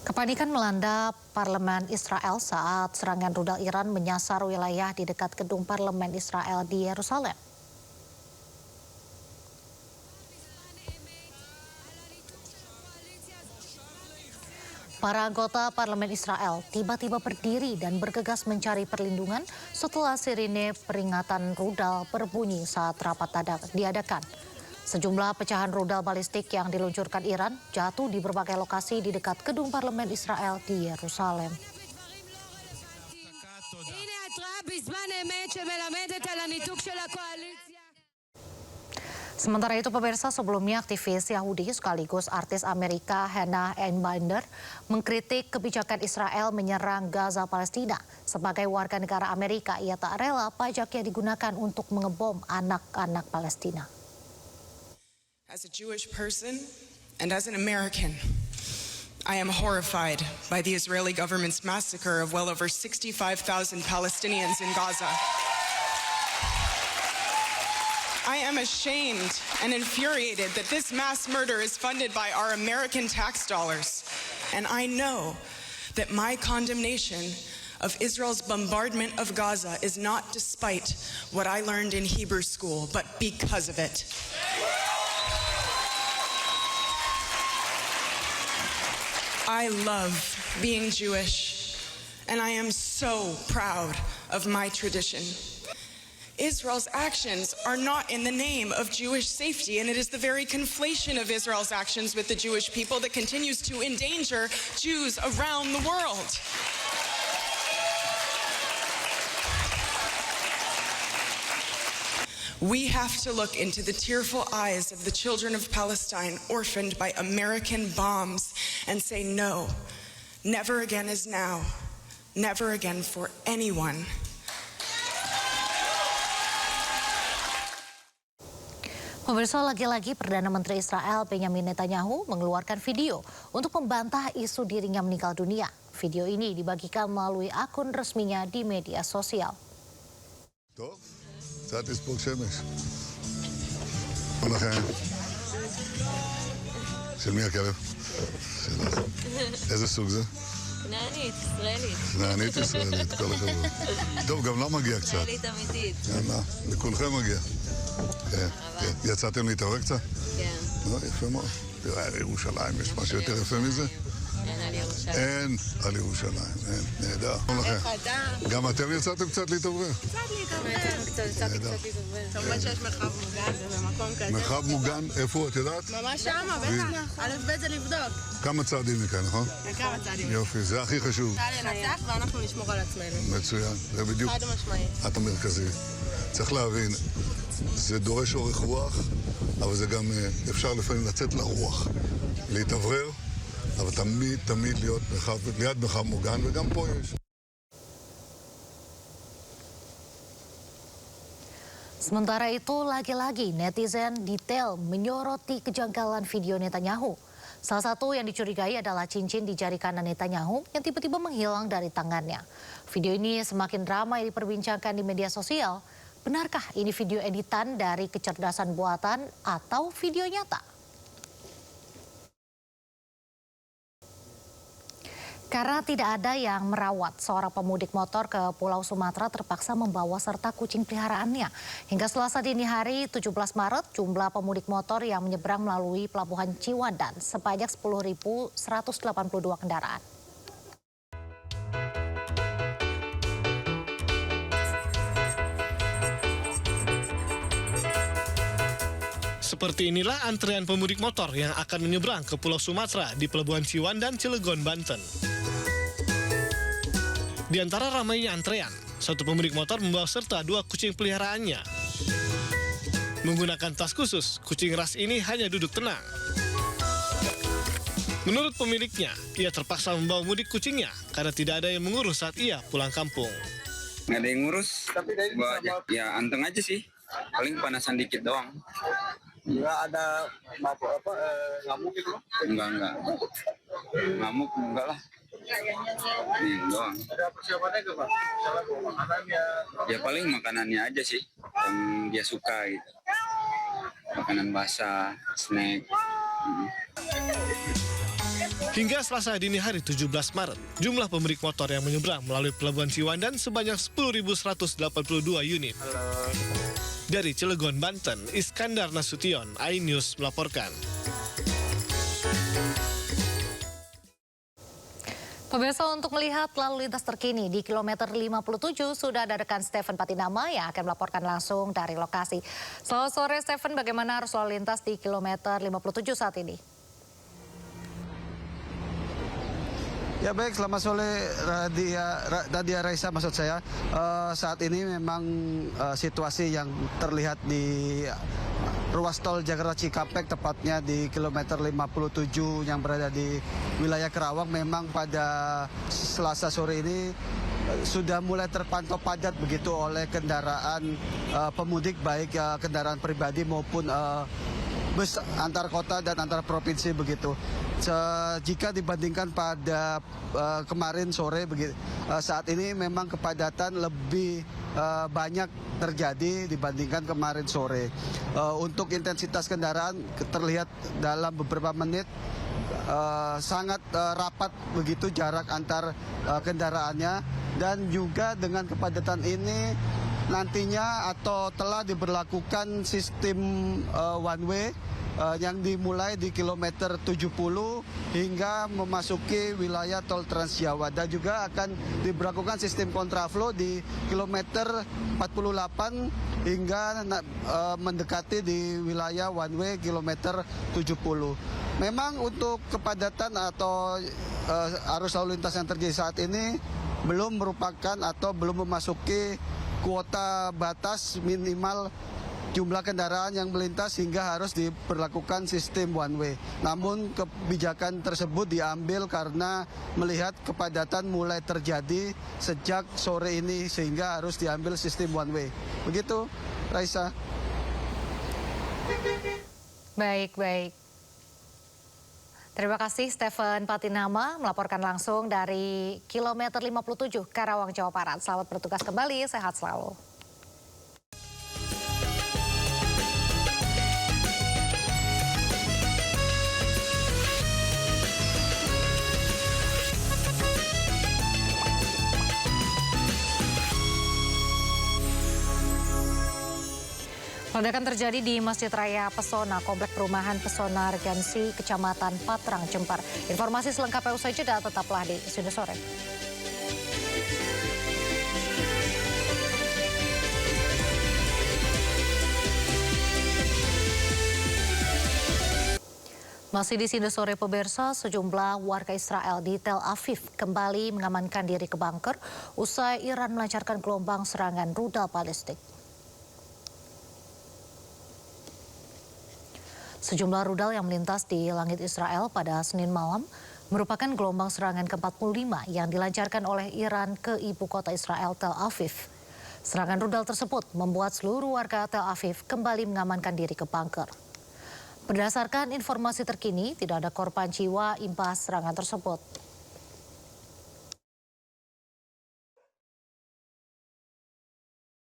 Kepanikan melanda parlemen Israel saat serangan rudal Iran menyasar wilayah di dekat gedung parlemen Israel di Yerusalem. Para anggota parlemen Israel tiba-tiba berdiri dan bergegas mencari perlindungan setelah sirine peringatan rudal berbunyi saat rapat diadakan. Sejumlah pecahan rudal balistik yang diluncurkan Iran jatuh di berbagai lokasi di dekat gedung parlemen Israel di Yerusalem. Sementara itu pemirsa, sebelumnya aktivis Yahudi sekaligus artis Amerika Hannah Einbinder mengkritik kebijakan Israel menyerang Gaza Palestina. Sebagai warga negara Amerika, ia tak rela pajak yang digunakan untuk mengebom anak-anak Palestina. As a Jewish person and as an American, I am horrified by the Israeli government's massacre of well over 65,000 Palestinians in Gaza. I am ashamed and infuriated that this mass murder is funded by our American tax dollars. And I know that my condemnation of Israel's bombardment of Gaza is not despite what I learned in Hebrew school, but because of it. I love being Jewish, and I am so proud of my tradition. Israel's actions are not in the name of Jewish safety, and it is the very conflation of Israel's actions with the Jewish people that continues to endanger Jews around the world. We have to look into the tearful eyes of the children of Palestine orphaned by American bombs and say no, never again is now, never again for anyone. Pemirsa, lagi-lagi Perdana Menteri Israel Benjamin Netanyahu mengeluarkan video untuk membantah isu dirinya meninggal dunia. Video ini dibagikan melalui akun resminya di media sosial. קצת לספוג שמש. לכם. של מי הכלב? שלך. איזה סוג זה? נענית, ישראלית. נענית ישראלית, כל הכבוד. טוב, גם לא מגיע קצת. ישראלית אמיתית. יאללה, לכולכם מגיע. כן, כן. יצאתם להתעורר קצת? כן. לא, יפה מאוד. תראה, על ירושלים, יש משהו יותר יפה מזה? אין על ירושלים. אין על ירושלים, אין. נהדר. איך אתה? גם אתם יצאתם קצת להתעורר? קצת להתעורר. כמובן שיש מרחב מוגן, זה במקום כזה. מרחב מוגן, איפה את יודעת? ממש שמה, בטח. א' ב' זה לבדוק. כמה צעדים מכאן, נכון? כמה צעדים. יופי, זה הכי חשוב. צה"ל ינצח ואנחנו נשמור על עצמנו. מצוין, זה בדיוק חד משמעית. את המרכזי. צריך להבין, זה דורש אורך רוח, אבל זה גם אפשר לפעמים לצאת לרוח, להתאוורר, אבל תמיד להיות ליד מרחב מוגן, וגם פה יש. Sementara itu, lagi-lagi netizen detail menyoroti kejanggalan video Netanyahu. Salah satu yang dicurigai adalah cincin di jari kanan Netanyahu yang tiba-tiba menghilang dari tangannya. Video ini semakin ramai diperbincangkan di media sosial. Benarkah ini video editan dari kecerdasan buatan atau video nyata? Karena tidak ada yang merawat, seorang pemudik motor ke Pulau Sumatera terpaksa membawa serta kucing peliharaannya. Hingga Selasa dini hari 17 Maret, jumlah pemudik motor yang menyeberang melalui Pelabuhan Ciwandan sebanyak 10.182 kendaraan. Seperti inilah antrean pemudik motor yang akan menyeberang ke Pulau Sumatera di Pelabuhan Ciwandan, Cilegon, Banten. Di antara ramainya antrean, satu pemudik motor membawa serta 2 kucing peliharaannya. Menggunakan tas khusus, kucing ras ini hanya duduk tenang. Menurut pemiliknya, ia terpaksa membawa mudik kucingnya karena tidak ada yang mengurus saat ia pulang kampung. Nggak ada yang ngurus, bawa aja. Ya anteng aja sih, paling panasan dikit doang. Nggak ada ngamuk gitu? Enggak. Ngamuk enggak lah. Ini doang. Ada persiapannya nggak, Pak? Misalnya bawa makanannya? Ya paling makanannya aja sih, yang dia suka gitu. Makanan basah, snack. Hingga Selasa dini hari 17 Maret, jumlah pemudik motor yang menyeberang melalui Pelabuhan Ciwandan sebanyak 10.182 unit. Dari Cilegon, Banten, Iskandar Nasution, iNews melaporkan. Pemirsa, untuk melihat lalu lintas terkini di kilometer 57 sudah ada rekan Stephen Patinama yang akan melaporkan langsung dari lokasi. Selamat sore Stephen, bagaimana arus lalu lintas di kilometer 57 saat ini? Ya baik, selamat sore Nadia Raisa maksud saya. Saat ini memang situasi yang terlihat di ruas tol Jakarta Cikampek, tepatnya di kilometer 57 yang berada di wilayah Kerawang, memang pada Selasa sore ini sudah mulai terpantau padat begitu oleh kendaraan pemudik, baik kendaraan pribadi maupun bus antar kota dan antar provinsi begitu. Jika dibandingkan pada kemarin sore, saat ini memang kepadatan lebih banyak terjadi dibandingkan kemarin sore. Untuk intensitas kendaraan terlihat dalam beberapa menit sangat rapat begitu jarak antar kendaraannya, dan juga dengan kepadatan ini nantinya atau telah diberlakukan sistem one way yang dimulai di kilometer 70 hingga memasuki wilayah tol Trans Jawa, dan juga akan diberlakukan sistem kontraflow di kilometer 48 hingga mendekati di wilayah one way kilometer 70. Memang untuk kepadatan atau arus lalu lintas yang terjadi saat ini belum merupakan atau belum memasuki kuota batas minimal jumlah kendaraan yang melintas hingga harus diberlakukan sistem one way. Namun kebijakan tersebut diambil karena melihat kepadatan mulai terjadi sejak sore ini sehingga harus diambil sistem one way. Begitu, Raisa. Baik. Terima kasih Stephen Patinama melaporkan langsung dari kilometer 57 Karawang, Jawa Barat. Selamat bertugas kembali, sehat selalu. Ledakan terjadi di Masjid Raya Pesona, Komplek Perumahan Pesona Regensi, Kecamatan Patrang, Jember. Informasi selengkapnya usai jeda, tetaplah di Sunda Sore. Masih di Sunda Sore pemirsa, sejumlah warga Israel di Tel Aviv kembali mengamankan diri ke bunker usai Iran melancarkan gelombang serangan rudal balistik. Sejumlah rudal yang melintas di langit Israel pada Senin malam merupakan gelombang serangan ke-45 yang dilancarkan oleh Iran ke ibu kota Israel, Tel Aviv. Serangan rudal tersebut membuat seluruh warga Tel Aviv kembali mengamankan diri ke bunker. Berdasarkan informasi terkini, tidak ada korban jiwa imbas serangan tersebut.